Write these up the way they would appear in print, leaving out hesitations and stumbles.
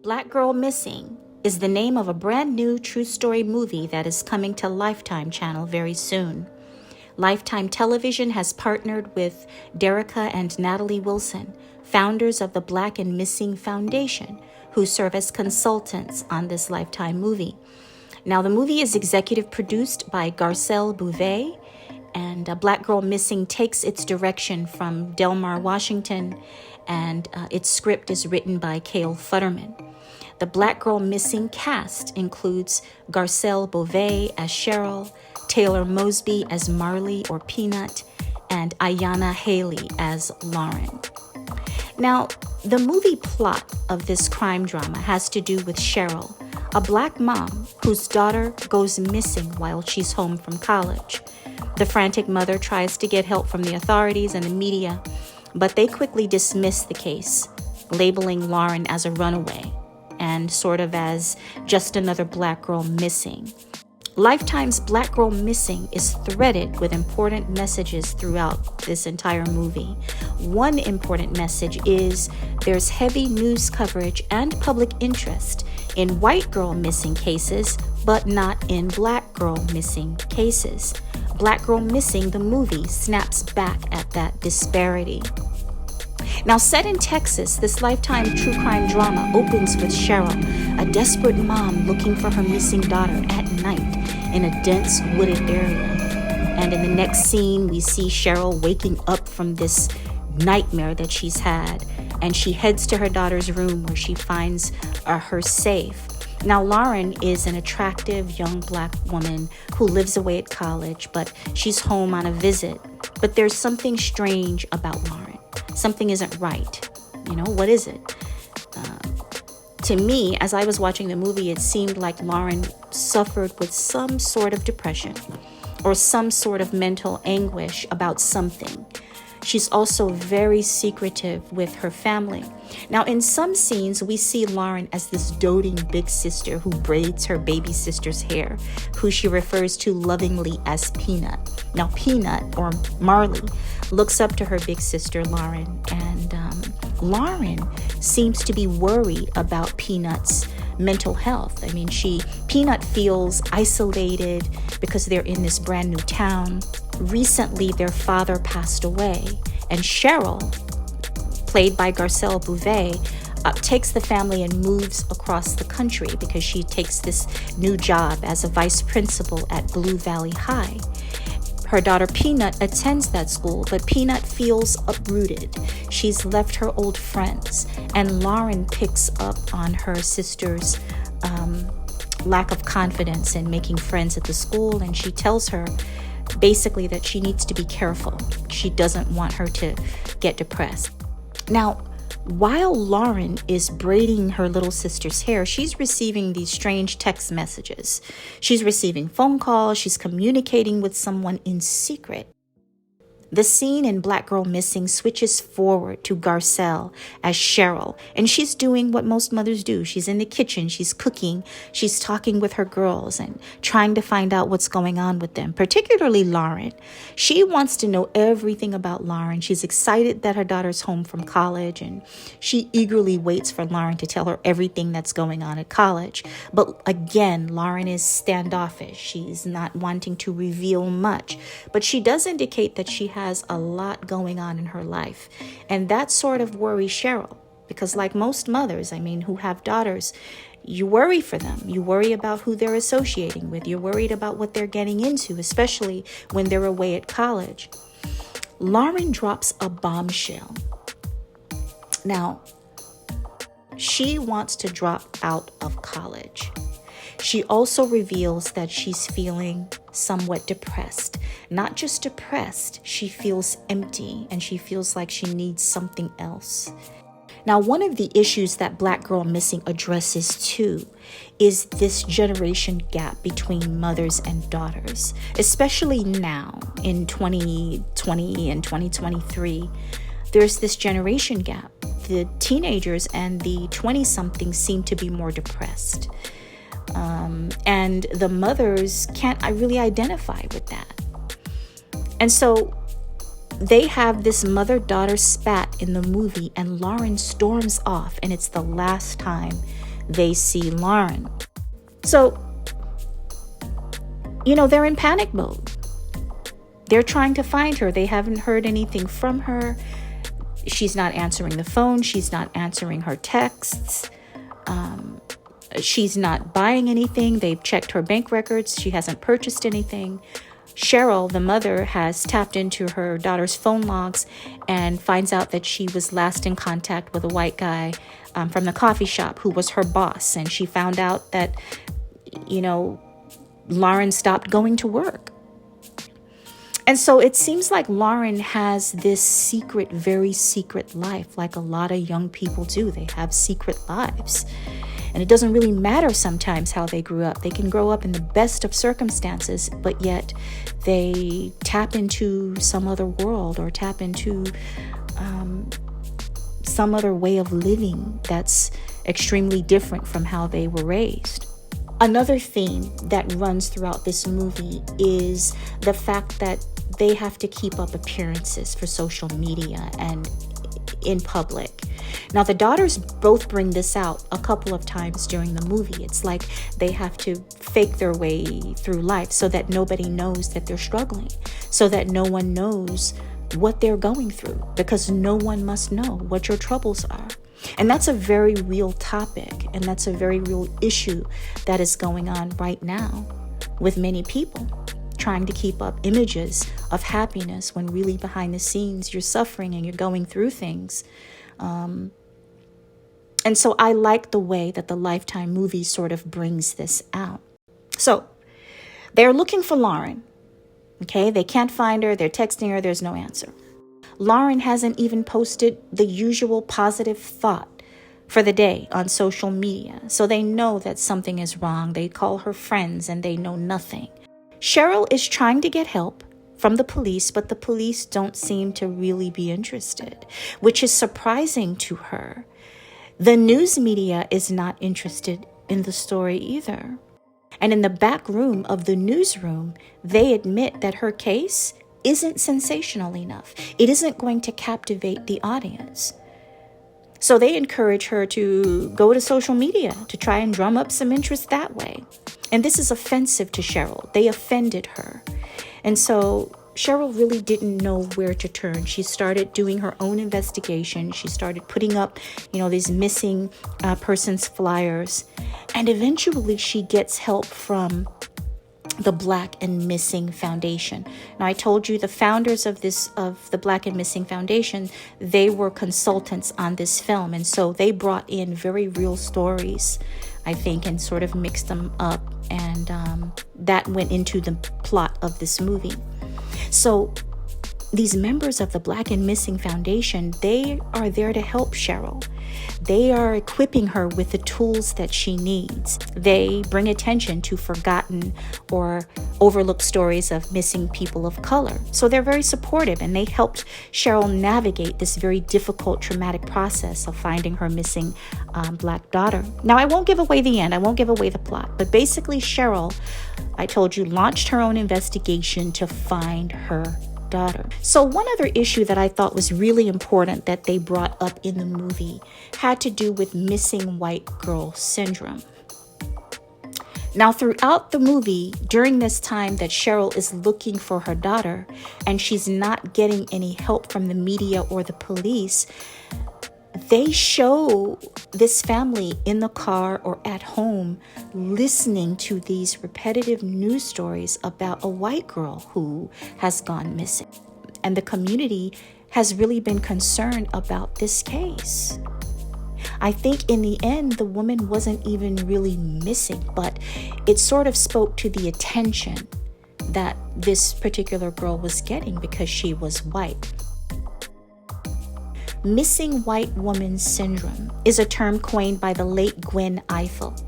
Black Girl Missing is the name of a brand new true story movie that is coming to Lifetime channel very soon. Lifetime Television has partnered with Derrica and Natalie Wilson, founders of the Black and Missing Foundation, who serve as consultants on this Lifetime movie. Now, the movie is executive produced by Garcelle Beauvais, and Black Girl Missing takes its direction from Delmar Washington, and its script is written by Kale Futterman. The Black Girl Missing cast includes Garcelle Beauvais as Cheryl, Taylor Mosby as Marley or Peanut, and Iyana Halley as Lauren. Now, the movie plot of this crime drama has to do with Cheryl, a Black mom whose daughter goes missing while she's home from college. The frantic mother tries to get help from the authorities and the media, but they quickly dismiss the case, labeling Lauren as a runaway and sort of as just another Black girl missing. Lifetime's Black Girl Missing is threaded with important messages throughout this entire movie. One important message is there's heavy news coverage and public interest in white girl missing cases, but not in Black girl missing cases. Black Girl Missing, the movie, snaps back at that disparity. Now, set in Texas, this Lifetime true crime drama opens with Cheryl, a desperate mom looking for her missing daughter at night in a dense wooded area. And in the next scene, we see Cheryl waking up from this nightmare that she's had, and she heads to her daughter's room where she finds her safe. Now, Lauren is an attractive young Black woman who lives away at college, but she's home on a visit. But there's something strange about Lauren. Something isn't right. You know, what is it? To me, as I was watching the movie, it seemed like Lauren suffered with some sort of depression or some sort of mental anguish about something. She's also very secretive with her family. Now, in some scenes, we see Lauren as this doting big sister who braids her baby sister's hair, who she refers to lovingly as Peanut. Now, Peanut, or Marley, looks up to her big sister, Lauren, and Lauren seems to be worried about Peanut's mental health. I mean, Peanut feels isolated because they're in this brand new town. Recently, their father passed away, and Cheryl, played by Garcelle Beauvais, takes the family and moves across the country because she takes this new job as a vice principal at Blue Valley High. Her daughter Peanut attends that school, but Peanut feels uprooted. She's left her old friends, and Lauren picks up on her sister's lack of confidence in making friends at the school, and she tells her basically that she needs to be careful. She doesn't want her to get depressed. Now, while Lauren is braiding her little sister's hair, she's receiving these strange text messages. She's receiving phone calls. She's communicating with someone in secret. The scene in Black Girl Missing switches forward to Garcelle as Cheryl, and she's doing what most mothers do. She's in the kitchen, she's cooking, she's talking with her girls and trying to find out what's going on with them, particularly Lauren. She wants to know everything about Lauren. She's excited that her daughter's home from college, and she eagerly waits for Lauren to tell her everything that's going on at college. But again, Lauren is standoffish. She's not wanting to reveal much, but she does indicate that she has a lot going on in her life. And that sort of worries Cheryl, because like most mothers, who have daughters, you worry for them. You worry about who they're associating with. You're worried about what they're getting into, especially when they're away at college. Lauren drops a bombshell. Now, she wants to drop out of college. She also reveals that she's feeling somewhat depressed. Not just depressed, she feels empty, and she feels like she needs something else. Now, one of the issues that Black Girl Missing addresses too is this generation gap between mothers and daughters, especially now in 2020 and 2023. There's this generation gap. The teenagers and the 20-somethings seem to be more depressed. And the mothers can't really identify with that. And so they have this mother-daughter spat in the movie, and Lauren storms off, and it's the last time they see Lauren. So, they're in panic mode. They're trying to find her. They haven't heard anything from her. She's not answering the phone. She's not answering her texts. She's not buying anything. They've checked her bank records. She hasn't purchased anything. Cheryl, the mother, has tapped into her daughter's phone logs and finds out that she was last in contact with a white guy from the coffee shop who was her boss. And she found out that, Lauren stopped going to work. And so it seems like Lauren has this secret, very secret life, like a lot of young people do. They have secret lives. And it doesn't really matter sometimes how they grew up. They can grow up in the best of circumstances, but yet they tap into some other world or tap into some other way of living that's extremely different from how they were raised. Another theme that runs throughout this movie is the fact that they have to keep up appearances for social media and in public. Now, the daughters both bring this out a couple of times during the movie. It's like they have to fake their way through life so that nobody knows that they're struggling, so that no one knows what they're going through, because no one must know what your troubles are. And that's a very real topic, and that's a very real issue that is going on right now with many people, trying to keep up images of happiness when really behind the scenes you're suffering and you're going through things. And so I like the way that the Lifetime movie sort of brings this out. So they're looking for Lauren. Okay, they can't find her. They're texting her. There's no answer. Lauren hasn't even posted the usual positive thought for the day on social media. So they know that something is wrong. They call her friends and they know nothing. Cheryl is trying to get help from the police, but the police don't seem to really be interested, which is surprising to her. The news media is not interested in the story either. And in the back room of the newsroom, they admit that her case isn't sensational enough. It isn't going to captivate the audience. So they encourage her to go to social media to try and drum up some interest that way. And this is offensive to Cheryl. They offended her. And so Cheryl really didn't know where to turn. She started doing her own investigation. She started putting up, these missing persons flyers. And eventually she gets help from the Black and Missing Foundation. Now, I told you the founders of the Black and Missing Foundation, they were consultants on this film. And so they brought in very real stories, I think, and sort of mixed them up. And that went into the plot of this movie. So these members of the Black and Missing Foundation, they are there to help Cheryl. They are equipping her with the tools that she needs. They bring attention to forgotten or overlooked stories of missing people of color. So they're very supportive, and they helped Cheryl navigate this very difficult, traumatic process of finding her missing Black daughter. Now, I won't give away the end. I won't give away the plot. But basically, Cheryl, I told you, launched her own investigation to find her daughter. So one other issue that I thought was really important that they brought up in the movie had to do with missing white girl syndrome. Now, throughout the movie, during this time that Cheryl is looking for her daughter and she's not getting any help from the media or the police, they show this family in the car or at home listening to these repetitive news stories about a white girl who has gone missing. And the community has really been concerned about this case. I think in the end, the woman wasn't even really missing, but it sort of spoke to the attention that this particular girl was getting because she was white. Missing white woman syndrome is a term coined by the late Gwen Ifill,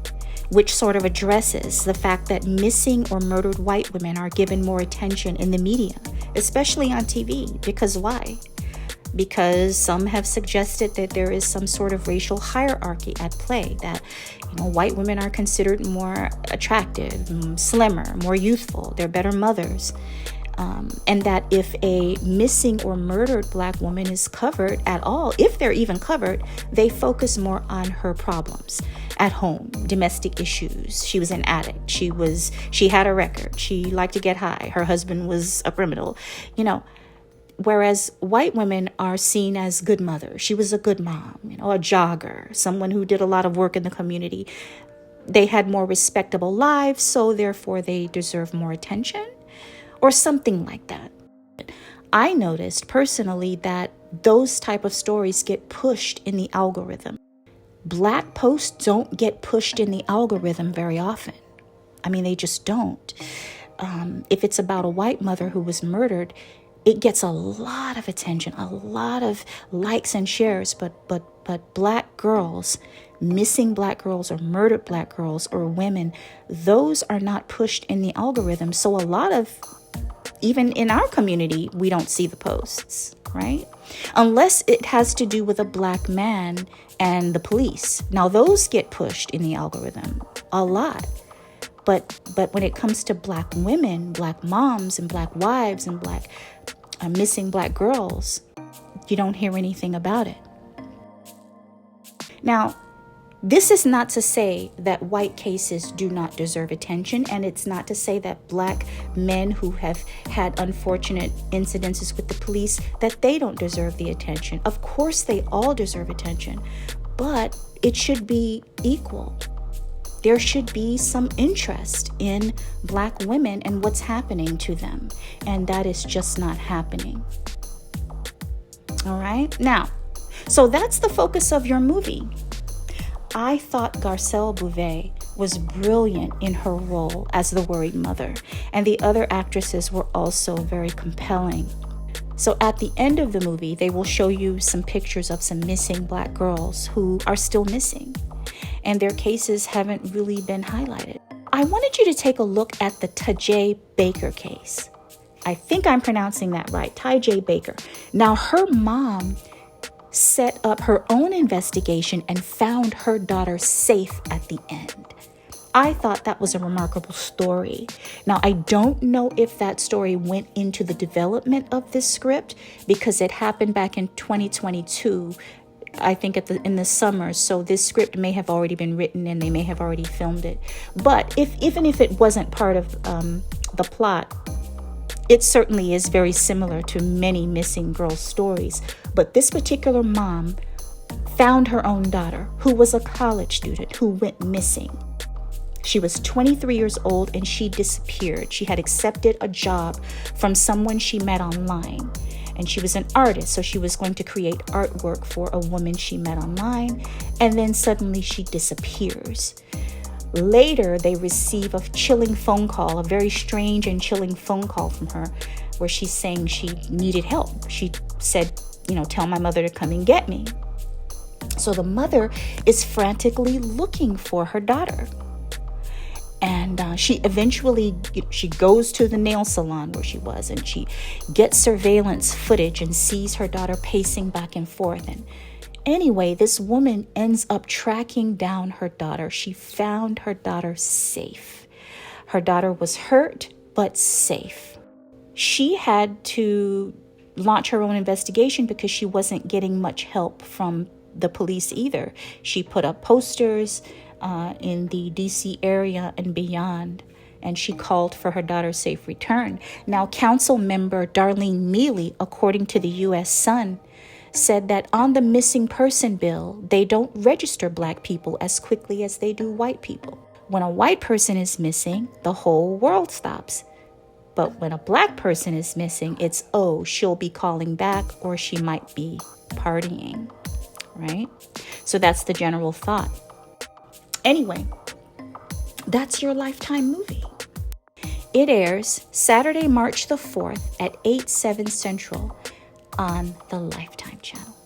which sort of addresses the fact that missing or murdered white women are given more attention in the media, especially on TV. Because why? Because some have suggested that there is some sort of racial hierarchy at play, that white women are considered more attractive, slimmer, more youthful, they're better mothers. And that if a missing or murdered Black woman is covered at all, if they're even covered, they focus more on her problems at home, domestic issues. She was an addict. She had a record. She liked to get high. Her husband was a criminal, whereas white women are seen as good mothers. She was a good mom, a jogger, someone who did a lot of work in the community. They had more respectable lives, so therefore they deserve more attention or something like that. I noticed personally that those type of stories get pushed in the algorithm. Black posts don't get pushed in the algorithm very often. I mean, they just don't. If it's about a white mother who was murdered, it gets a lot of attention, a lot of likes and shares, but Black girls, missing Black girls or murdered Black girls or women, those are not pushed in the algorithm. So a lot of, even in our community, we don't see the posts, right? Unless it has to do with a Black man and the police. Now those get pushed in the algorithm a lot. But when it comes to Black women, Black moms and Black wives and missing Black girls, you don't hear anything about it. Now, this is not to say that white cases do not deserve attention, and it's not to say that Black men who have had unfortunate incidences with the police, that they don't deserve the attention. Of course, they all deserve attention, but it should be equal. There should be some interest in Black women and what's happening to them. And that is just not happening. All right. Now, so that's the focus of your movie. I thought Garcelle Beauvais was brilliant in her role as the worried mother. And the other actresses were also very compelling. So at the end of the movie, they will show you some pictures of some missing Black girls who are still missing, and their cases haven't really been highlighted. I wanted you to take a look at the Tajay Baker case. I think I'm pronouncing that right, Tajay Baker. Now, her mom set up her own investigation and found her daughter safe at the end. I thought that was a remarkable story. Now, I don't know if that story went into the development of this script because it happened back in 2022, I think in the summer. So this script may have already been written and they may have already filmed it. But even if it wasn't part of the plot, it certainly is very similar to many missing girl stories. But this particular mom found her own daughter, who was a college student, who went missing. She was 23 years old and she disappeared. She had accepted a job from someone she met online. And she was an artist, so she was going to create artwork for a woman she met online. And then suddenly she disappears. Later, they receive a chilling phone call, a very strange and chilling phone call from her, where she's saying she needed help. She said, tell my mother to come and get me. So the mother is frantically looking for her daughter. And she eventually, she goes to the nail salon where she was, and she gets surveillance footage and sees her daughter pacing back and forth. And anyway, this woman ends up tracking down her daughter. She found her daughter safe. Her daughter was hurt, but safe. She had to launch her own investigation because she wasn't getting much help from the police either. She put up posters in the DC area and beyond, and she called for her daughter's safe return. Now, council member Darlene Mealy, according to the U.S. Sun, said that on the missing person bill, they don't register Black people as quickly as they do white people. When a white person is missing, the whole world stops. But when a Black person is missing, it's, she'll be calling back or she might be partying, right? So that's the general thought. Anyway, that's your Lifetime movie. It airs Saturday, March the 4th at 8/7 Central on the Lifetime channel.